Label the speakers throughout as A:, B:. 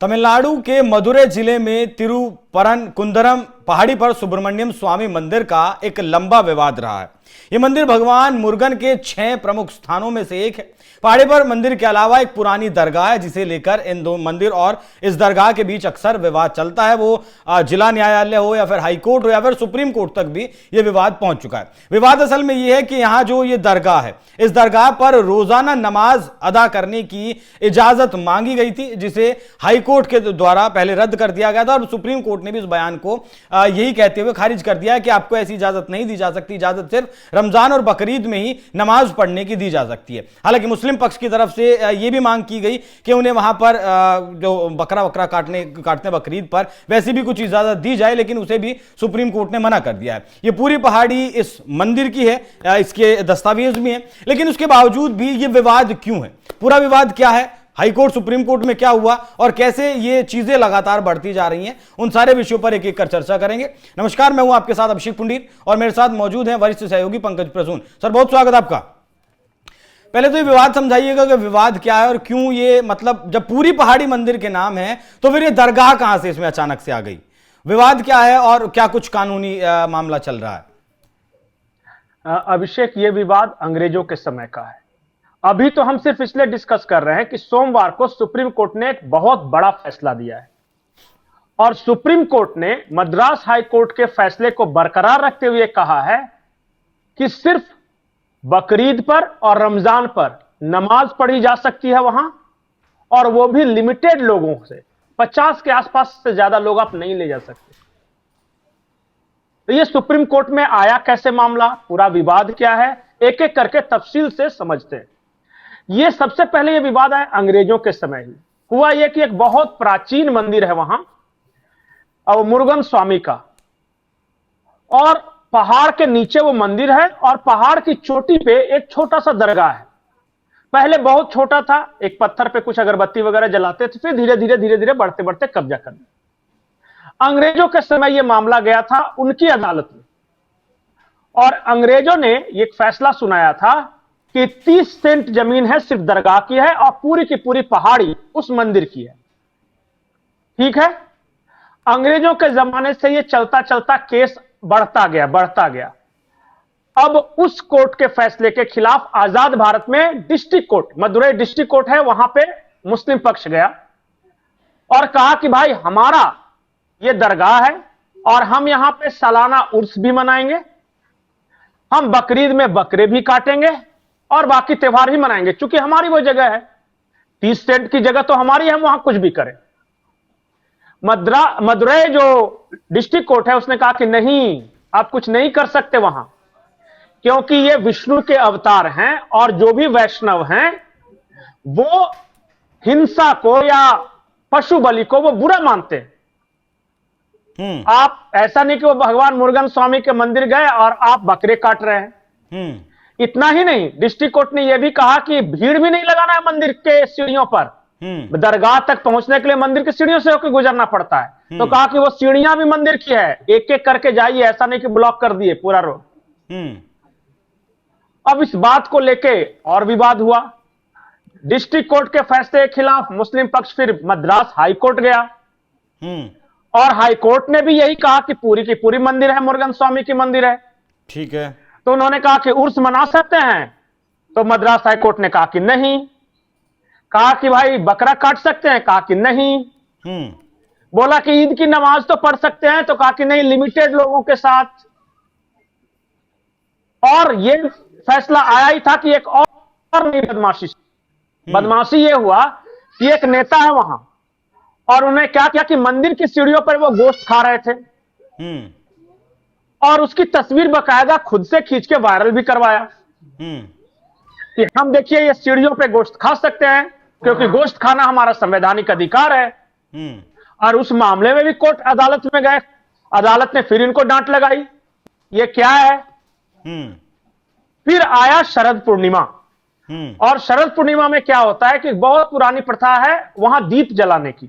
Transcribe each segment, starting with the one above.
A: तमिलनाडु के मदुरै जिले में तिरुपरनकुंद्रम पहाड़ी पर सुब्रमण्यम स्वामी मंदिर का एक लंबा विवाद रहा है। यह मंदिर भगवान मुरुगन के 6 प्रमुख स्थानों में से एक है। पहाड़ी पर मंदिर के अलावा एक पुरानी दरगाह है, जिसे लेकर इन दो मंदिर और इस दरगाह के बीच अक्सर विवाद चलता है। वो जिला न्यायालय हो या फिर हाई कोर्ट हो या फिर सुप्रीम कोर्ट तक भी यह विवाद पहुंच चुका है। विवाद असल में यह है कि यहां जो ये दरगाह है, इस दरगाह पर रोजाना नमाज अदा करने की इजाजत मांगी गई थी, जिसे हाई कोर्ट के द्वारा पहले रद्द कर दिया गया था और सुप्रीम कोर्ट ने भी इस बयान को यही कहते हुए खारिज कर दिया है कि आपको ऐसी इजाजत नहीं दी जा सकती। इजाजत सिर्फ रमजान और बकरीद में ही नमाज पढ़ने की दी जा सकती है। हालांकि मुस्लिम पक्ष की तरफ से यह भी मांग की गई कि उन्हें वहां पर जो बकरा काटने बकरीद पर वैसी भी कुछ इजाजत दी जाए, लेकिन उसे भी सुप्रीम कोर्ट ने मना कर दिया है। यह पूरी पहाड़ी इस मंदिर की है, इसके दस्तावेज भी हैं, लेकिन उसके बावजूद भी यह विवाद क्यों है, पूरा विवाद क्या है, हाई कोर्ट सुप्रीम कोर्ट में क्या हुआ और कैसे ये चीजें लगातार बढ़ती जा रही हैं, उन सारे विषयों पर एक एक कर चर्चा करेंगे। नमस्कार, मैं हूं आपके साथ अभिषेक पुंडीर और मेरे साथ मौजूद हैं वरिष्ठ सहयोगी पंकज प्रसून। सर, बहुत स्वागत आपका। पहले तो ये विवाद समझाइएगा कि विवाद क्या है और क्यों ये, मतलब जब पूरी पहाड़ी मंदिर के नाम है तो फिर ये दरगाह कहां से इसमें अचानक से आ गई? विवाद क्या है और क्या कुछ कानूनी मामला चल रहा है?
B: अभिषेक, ये विवाद अंग्रेजों के समय का है। अभी तो हम सिर्फ इसलिए डिस्कस कर रहे हैं कि सोमवार को सुप्रीम कोर्ट ने एक बहुत बड़ा फैसला दिया है और सुप्रीम कोर्ट ने मद्रास हाई कोर्ट के फैसले को बरकरार रखते हुए कहा है कि सिर्फ बकरीद पर और रमजान पर नमाज पढ़ी जा सकती है वहां, और वो भी लिमिटेड लोगों से। 50 के आसपास से ज्यादा लोग आप नहीं ले जा सकते। तो ये सुप्रीम कोर्ट में आया कैसे मामला, पूरा विवाद क्या है, एक एक करके तफसील से समझते हैं। ये सबसे पहले ये विवाद है अंग्रेजों के समय ही हुआ। ये कि एक बहुत प्राचीन मंदिर है वहां, और मुरुगन स्वामी का, और पहाड़ के नीचे वो मंदिर है और पहाड़ की चोटी पे एक छोटा सा दरगाह है। पहले बहुत छोटा था, एक पत्थर पे कुछ अगरबत्ती वगैरह जलाते थे, फिर धीरे धीरे बढ़ते बढ़ते कब्जा कर लिया। अंग्रेजों के समय यह मामला गया था उनकी अदालत में, और अंग्रेजों ने एक फैसला सुनाया था कि 30 सेंट जमीन है सिर्फ दरगाह की है और पूरी की पूरी पहाड़ी उस मंदिर की है। ठीक है, अंग्रेजों के जमाने से यह चलता चलता केस बढ़ता गया। अब उस कोर्ट के फैसले के खिलाफ आजाद भारत में district court, Madurai district court है, वहां पे मुस्लिम पक्ष गया और कहा कि भाई हमारा यह दरगाह है और हम यहां पे सालाना उर्स भी मनाएंगे, हम बकरीद में बकरे भी काटेंगे और बाकी त्योहार भी मनाएंगे, क्योंकि हमारी वो जगह है। 30 सेंट की जगह तो हमारी है, हम वहां कुछ भी करें। मदुरै जो डिस्ट्रिक्ट कोर्ट है उसने कहा कि नहीं, आप कुछ नहीं कर सकते वहां, क्योंकि ये विष्णु के अवतार हैं और जो भी वैष्णव हैं वो हिंसा को या पशु बलि को वो बुरा मानते हैं। आप ऐसा नहीं कि वो भगवान मुरुगन स्वामी के मंदिर गए और आप बकरे काट रहे हैं। इतना ही नहीं, डिस्ट्रिक्ट कोर्ट ने यह भी कहा कि भीड़ भी नहीं लगाना है मंदिर के सीढ़ियों पर। दरगाह तक पहुंचने के लिए मंदिर की सीढ़ियों से होकर गुजरना पड़ता है, तो कहा कि वो सीढ़ियां भी मंदिर की है, एक एक करके जाइए, ऐसा नहीं कि ब्लॉक कर दिए पूरा रोड। अब इस बात को लेके और विवाद हुआ। डिस्ट्रिक्ट कोर्ट के फैसले के खिलाफ मुस्लिम पक्ष फिर मद्रास हाई कोर्ट गया और हाई कोर्ट ने भी यही कहा कि पूरी की पूरी मंदिर है, मुरुगन स्वामी की मंदिर है।
A: ठीक है,
B: तो उन्होंने कहा कि उर्स मना सकते हैं, तो मद्रास हाई कोर्ट ने कहा कि नहीं। कहा कि भाई बकरा काट सकते हैं, कहा कि नहीं। बोला कि ईद की नमाज तो पढ़ सकते हैं, तो कहा कि नहीं, लिमिटेड लोगों के साथ। और ये फैसला आया ही था कि एक और नई बदमाशी ये हुआ कि एक नेता है वहां और उन्हें क्या किया कि मंदिर की सीढ़ियों पर वो गोश्त खा रहे थे और उसकी तस्वीर बकायदा खुद से खींच के वायरल भी करवाया कि हम देखिए ये सीढ़ियों पे गोश्त खा सकते हैं, क्योंकि गोश्त खाना हमारा संवैधानिक अधिकार है। और उस मामले में भी कोर्ट अदालत में गए, अदालत ने फिर इनको डांट लगाई, ये क्या है। फिर आया शरद पूर्णिमा, और शरद पूर्णिमा में क्या होता है कि बहुत पुरानी प्रथा है वहां दीप जलाने की,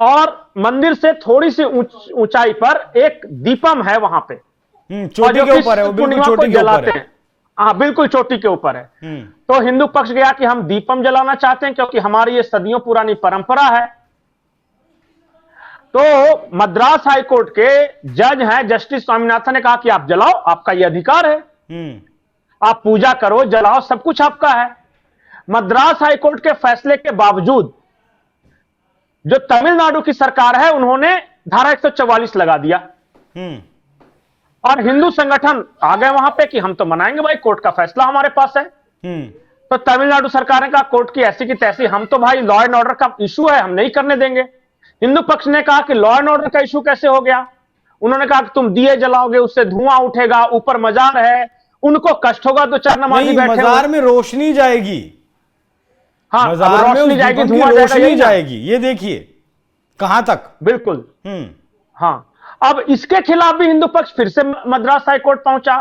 B: और मंदिर से थोड़ी सी ऊंचाई पर एक दीपम है वहां पे,
A: चोटी के ऊपर है, वो बिल्कुल चोटी के ऊपर है।
B: हाँ बिल्कुल चोटी के ऊपर है। तो हिंदू पक्ष गया कि हम दीपम जलाना चाहते हैं क्योंकि हमारी ये सदियों पुरानी परंपरा है। तो मद्रास हाईकोर्ट के जज हैं जस्टिस स्वामीनाथन ने कहा कि आप जलाओ, आपका ये अधिकार है, आप पूजा करो, जलाओ, सब कुछ आपका है। मद्रास हाईकोर्ट के फैसले के बावजूद जो तमिलनाडु की सरकार है उन्होंने धारा 144 लगा दिया और हिंदू संगठन आ गए वहां पे कि हम तो मनाएंगे भाई, कोर्ट का फैसला हमारे पास है। तो तमिलनाडु सरकार ने कहा कोर्ट की ऐसी की तैसी, हम तो भाई लॉ एंड ऑर्डर का इशू है, हम नहीं करने देंगे। हिंदू पक्ष ने कहा कि लॉ एंड ऑर्डर का इशू कैसे हो गया? उन्होंने कहा कि तुम दिए जलाओगे, उससे धुआं उठेगा, ऊपर मजार है, उनको कष्ट होगा, दो चार नमाजी बैठे
A: मजार में रोशनी जाएगी।
B: हाँ,
A: मजार में
B: रोशनी जाएगी, धुआं
A: रोशनी जाएगी, ये देखिए कहां तक।
B: बिल्कुल। हाँ, अब इसके खिलाफ भी हिंदू पक्ष फिर से मद्रास हाईकोर्ट पहुंचा।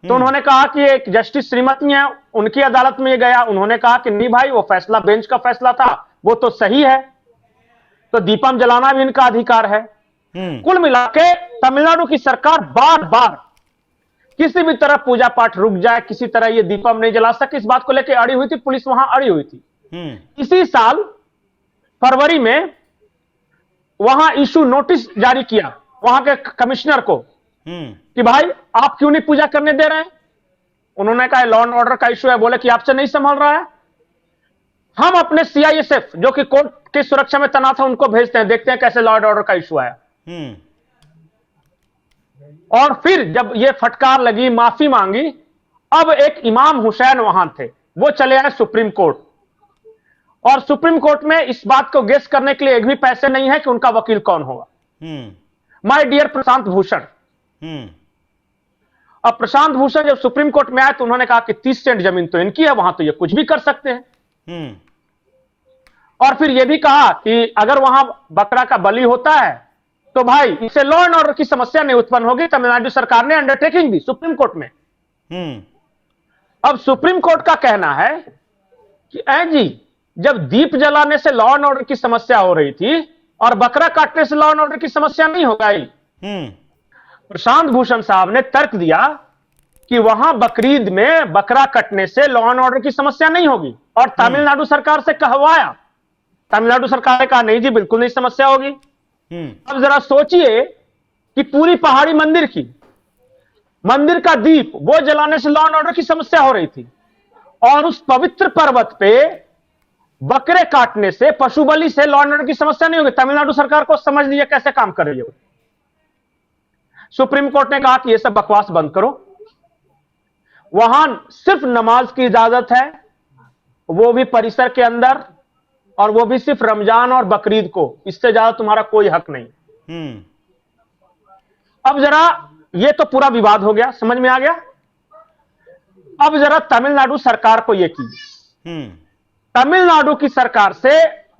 B: तो उन्होंने कहा कि एक जस्टिस श्रीमती हैं, उनकी अदालत में ये गया, उन्होंने कहा कि नहीं भाई, वो फैसला बेंच का फैसला था, वो तो सही है, तो दीपम जलाना भी इनका अधिकार है। कुल मिलाके तमिलनाडु की सरकार बार बार किसी भी तरह पूजा पाठ रुक जाए, किसी तरह ये दीपम नहीं जला सके, इस बात को लेकर अड़ी हुई थी, पुलिस वहां अड़ी हुई थी। इसी साल फरवरी में वहां इशू नोटिस जारी किया वहां के कमिश्नर को कि भाई आप क्यों नहीं पूजा करने दे रहे हैं? उन्होंने कहा लॉ एंड ऑर्डर का इशू है, बोले कि आपसे नहीं संभल रहा है, हम अपने सीआईएसएफ जो कि कोर्ट की सुरक्षा में तैनात है उनको भेजते हैं, देखते हैं कैसे लॉ एंड ऑर्डर का इशू आया। और फिर जब ये फटकार लगी, माफी मांगी, अब एक इमाम हुसैन वहां थे, वो चले आए सुप्रीम कोर्ट। और सुप्रीम कोर्ट में इस बात को गेस करने के लिए एक भी पैसे नहीं है कि उनका वकील कौन होगा। My dear Prashant Bhushan. अब प्रशांत भूषण जब सुप्रीम कोर्ट में आए तो उन्होंने कहा कि 30 सेंट जमीन तो इनकी है, वहां तो ये कुछ भी कर सकते हैं। और फिर यह भी कहा कि अगर वहां बकरा का बलि होता है तो भाई इससे लॉ एंड ऑर्डर की समस्या नहीं उत्पन्न होगी। तमिलनाडु सरकार ने अंडरटेकिंग दी सुप्रीम कोर्ट में। अब सुप्रीम कोर्ट का कहना है कि जी जब दीप जलाने से लॉ एंड ऑर्डर की समस्या हो रही थी और बकरा काटने से लॉ एंड ऑर्डर की समस्या नहीं हो गई, प्रशांत भूषण साहब ने तर्क दिया कि वहां बकरीद में बकरा कटने से लॉ एंड ऑर्डर की समस्या नहीं होगी और तमिलनाडु सरकार से कहवाया। तमिलनाडु सरकार ने कहा नहीं जी, बिल्कुल नहीं समस्या होगी। अब जरा सोचिए कि पूरी पहाड़ी मंदिर का दीप वो जलाने से लॉ एंड ऑर्डर की समस्या हो रही थी और उस पवित्र पर्वत पे बकरे काटने से, पशु बलि से लॉ एंड ऑर्डर की समस्या नहीं होगी। तमिलनाडु सरकार को समझ लीजिए कैसे काम कर रही है। सुप्रीम कोर्ट ने कहा कि यह सब बकवास बंद करो, वहां सिर्फ नमाज की इजाजत है, वो भी परिसर के अंदर, और वो भी सिर्फ रमजान और बकरीद को, इससे ज्यादा तुम्हारा कोई हक नहीं। अब जरा ये तो पूरा विवाद हो गया, समझ में आ गया। अब जरा तमिलनाडु सरकार को यह कीजिए। तमिलनाडु की सरकार से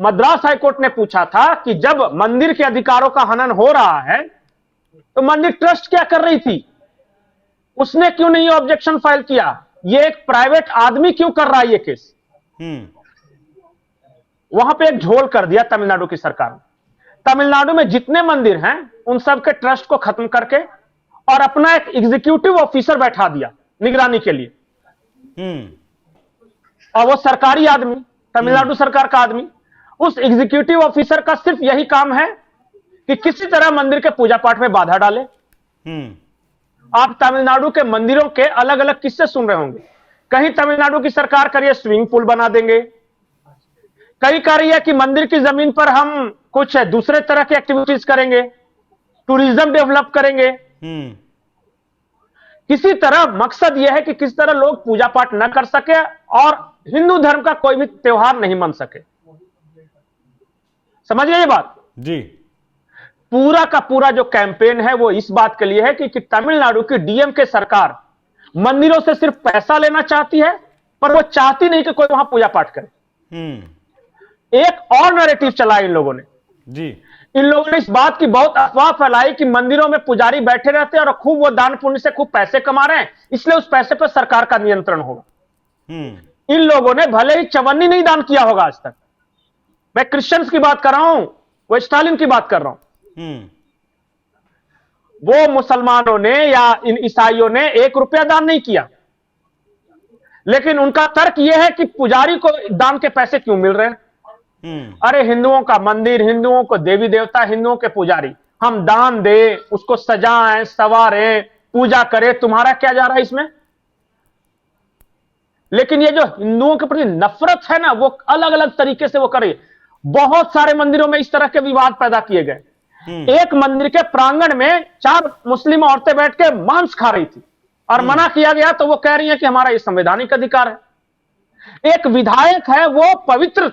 B: मद्रास हाईकोर्ट ने पूछा था कि जब मंदिर के अधिकारों का हनन हो रहा है तो मंदिर ट्रस्ट क्या कर रही थी, उसने क्यों नहीं ऑब्जेक्शन फाइल किया? ये एक प्राइवेट आदमी क्यों कर रहा है ये केस? वहां पे एक झोल कर दिया तमिलनाडु की सरकार ने। तमिलनाडु में जितने मंदिर हैं उन सब के ट्रस्ट को खत्म करके और अपना एक एग्जीक्यूटिव ऑफिसर बैठा दिया निगरानी के लिए। और वो सरकारी आदमी, तमिलनाडु सरकार का आदमी, उस एग्जीक्यूटिव ऑफिसर का सिर्फ यही काम है कि किसी तरह मंदिर के पूजा पाठ में बाधा डाले। आप तमिलनाडु के मंदिरों के अलग अलग किस्से सुन रहे होंगे। कहीं तमिलनाडु की सरकार करिए स्विमिंग पूल बना देंगे, कहीं कह रही है कि मंदिर की जमीन पर हम कुछ दूसरे तरह की एक्टिविटीज करेंगे, टूरिज्म डेवलप करेंगे। किसी तरह मकसद यह है कि किस तरह लोग पूजा पाठ न कर सके और हिंदू धर्म का कोई भी त्योहार नहीं मन सके। समझ गए ये बात
A: जी।
B: पूरा का पूरा जो कैंपेन है वो इस बात के लिए है कि तमिलनाडु की डीएमके सरकार मंदिरों से सिर्फ पैसा लेना चाहती है, पर वो चाहती नहीं कि कोई वहां पूजा पाठ करे। एक और नैरेटिव चला इन लोगों ने
A: जी।
B: इन लोगों ने इस बात की बहुत अफवाह फैलाई कि मंदिरों में पुजारी बैठे रहते हैं और खूब वो दान पुण्य से खूब पैसे कमा रहे हैं, इसलिए उस पैसे पर सरकार का नियंत्रण होगा। इन लोगों ने भले ही चवन्नी नहीं दान किया होगा आज तक, मैं क्रिश्चियंस की बात कर रहा हूं, वो स्टालिन की बात कर रहा हूं। वो मुसलमानों ने या इन ईसाइयों ने 1 रुपया दान नहीं किया, लेकिन उनका तर्क यह है कि पुजारी को दान के पैसे क्यों मिल रहे हैं। अरे हिंदुओं का मंदिर, हिंदुओं को देवी देवता, हिंदुओं के पुजारी, हम दान दे, उसको सजाएं, सवारें, पूजा करें, तुम्हारा क्या जा रहा है इसमें। लेकिन ये जो हिंदुओं के प्रति नफरत है ना, वो अलग अलग तरीके से वो करे। बहुत सारे मंदिरों में इस तरह के विवाद पैदा किए गए। एक मंदिर के प्रांगण में 4 मुस्लिम औरतें बैठ के मांस खा रही थी और मना किया गया, तो वो कह रही है कि हमारा ये संवैधानिक अधिकार है। एक विधायक है, वो पवित्र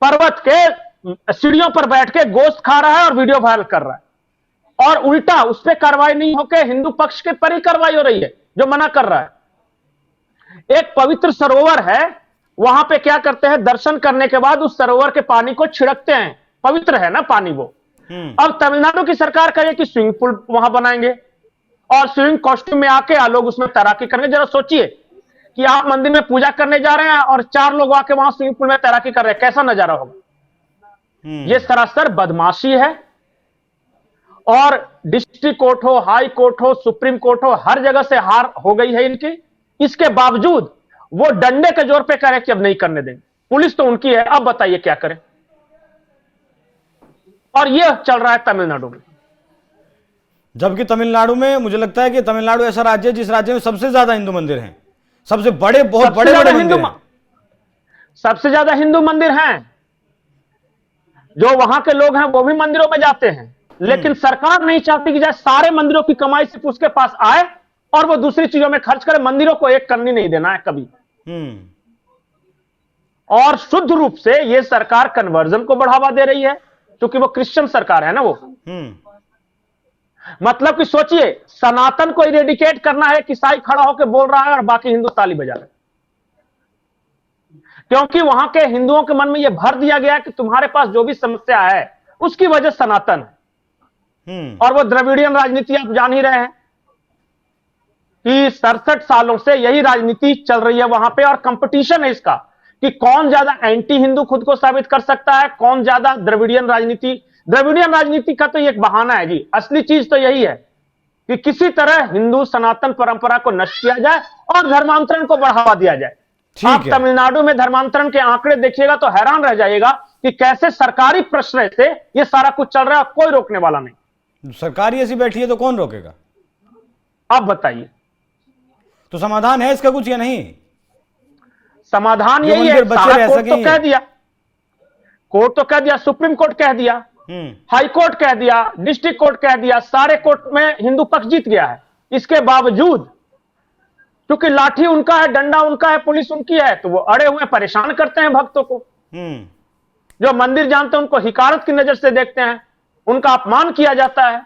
B: पर्वत के सीढ़ियों पर बैठ के गोश्त खा रहा है और वीडियो वायरल कर रहा है, और उल्टा उस पर कार्रवाई नहीं होकर हिंदू पक्ष के पर ही कार्रवाई हो रही है जो मना कर रहा है। एक पवित्र सरोवर है, वहां पे क्या करते हैं, दर्शन करने के बाद उस सरोवर के पानी को छिड़कते हैं, पवित्र है ना पानी वो। अब तमिलनाडु की सरकार कहे कि स्विमिंग पूल वहां बनाएंगे और स्विमिंग कॉस्ट्यूम में आके लोग उसमें तैराकी करेंगे। जरा सोचिए कि आप मंदिर में पूजा करने जा रहे हैं और 4 लोग आके वहां स्विमिंग पूल में तैराकी कर रहे हैं, कैसा नजारा होगा। यह सरासर बदमाशी है। और डिस्ट्रिक्ट कोर्ट हो, हाई कोर्ट हो, सुप्रीम कोर्ट हो, हर जगह से हार हो गई है इनकी। इसके बावजूद वो डंडे के जोर पे कह रहे कि अब नहीं करने देंगे। पुलिस तो उनकी है, अब बताइए क्या करें। और यह चल रहा है तमिलनाडु में।
A: जबकि तमिलनाडु में मुझे लगता है कि तमिलनाडु ऐसा राज्य है जिस राज्य में सबसे ज्यादा हिंदू मंदिर हैं, सबसे बड़े, बहुत बड़े बड़े मंदिर हैं।
B: सबसे ज्यादा हिंदू मंदिर हैं। जो वहां के लोग हैं वो भी मंदिरों में जाते हैं, लेकिन सरकार नहीं चाहती कि जैसे सारे मंदिरों की कमाई सिर्फ उसके पास आए और वो दूसरी चीजों में खर्च करे। मंदिरों को एक करनी नहीं देना है कभी। और शुद्ध रूप से ये सरकार कन्वर्जन को बढ़ावा दे रही है, क्योंकि वो क्रिश्चियन सरकार है ना वो। मतलब कि सोचिए, सनातन को इरेडिकेट करना है, ईसाई खड़ा होकर बोल रहा है और बाकी हिंदू ताली बजा रहे हैं, क्योंकि वहां के हिंदुओं के मन में यह भर दिया गया कि तुम्हारे पास जो भी समस्या है उसकी वजह सनातन है। और वो द्रविडियन राजनीति आप जान ही रहे हैं कि 67 सालों से यही राजनीति चल रही है वहां पे, और कंपटीशन है इसका कि कौन ज्यादा एंटी हिंदू खुद को साबित कर सकता है, कौन ज्यादा द्रविडियन राजनीति। द्रविडियन राजनीति का तो एक बहाना है जी, असली चीज तो यही है कि किसी तरह हिंदू सनातन परंपरा को नष्ट किया जाए और धर्मांतरण को बढ़ावा दिया जाए। आप तमिलनाडु में धर्मांतरण के आंकड़े देखिएगा तो हैरान रह जाइएगा कि कैसे सरकारी प्रश्रय से यह सारा कुछ चल रहा है, कोई रोकने वाला नहीं।
A: सरकार ऐसी बैठी है तो कौन रोकेगा?
B: आप बताइए।
A: तो समाधान है इसका कुछ या नहीं?
B: समाधान यही है, सारा कोर्ट तो कह दिया, कोर्ट तो कह दिया, सुप्रीम कोर्ट कह दिया, हाई कोर्ट कह दिया, डिस्ट्रिक्ट कोर्ट कह दिया, सारे कोर्ट में हिंदू पक्ष जीत गया है। इसके बावजूद क्योंकि लाठी उनका है, डंडा उनका है, पुलिस उनकी है, तो वो अड़े हुए परेशान करते हैं भक्तों को। जो मंदिर जानते हैं उनको हिकारत की नजर से देखते हैं, उनका अपमान किया जाता है।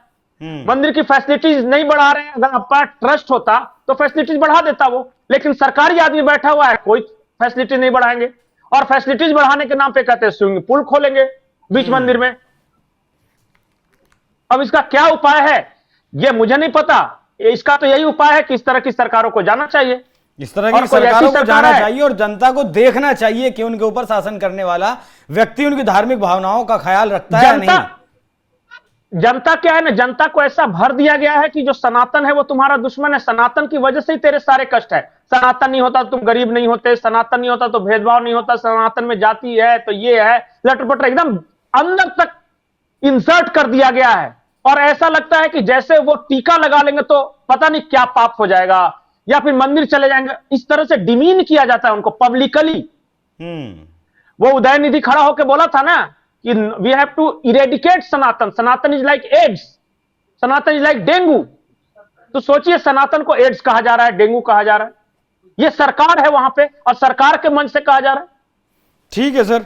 B: मंदिर की फैसिलिटीज नहीं बढ़ा रहे हैं, अगर आपका ट्रस्ट होता तो फैसिलिटीज बढ़ा देता वो, लेकिन सरकारी आदमी बैठा हुआ है, कोई फैसिलिटी नहीं बढ़ाएंगे। और फैसिलिटीज बढ़ाने के नाम पे कहते हैं स्विमिंग पूल खोलेंगे बीच मंदिर में। अब इसका क्या उपाय है ये मुझे नहीं पता। इसका तो यही उपाय है कि इस तरह की सरकारों को जाना चाहिए,
A: इस तरह की सरकारों को जाना चाहिए और जनता को देखना चाहिए कि उनके ऊपर शासन करने वाला व्यक्ति उनकी धार्मिक भावनाओं का ख्याल रखता है या नहीं।
B: जनता क्या है ना, जनता को ऐसा भर दिया गया है कि जो सनातन है वो तुम्हारा दुश्मन है, सनातन की वजह से ही तेरे सारे कष्ट है। सनातन नहीं होता तो तुम गरीब नहीं होते, सनातन नहीं होता तो भेदभाव नहीं होता, सनातन में जाति है तो ये है, लटपट एकदम अंदर तक इंसर्ट कर दिया गया है। और ऐसा लगता है कि जैसे वो टीका लगा लेंगे तो पता नहीं क्या पाप हो जाएगा या फिर मंदिर चले जाएंगे, इस तरह से डिमीन किया जाता है उनको पब्लिकली। वो उदयनिधि खड़ा होकर बोला था ना कि we have to eradicate Sanatan, Sanatan is like AIDS, Sanatan is like dengue. तो सोचिए, सनातन को एड्स कहा जा रहा है, डेंगू कहा जा रहा है, ये सरकार है वहां पे और सरकार के मंच से कहा जा रहा है।
A: ठीक है सर।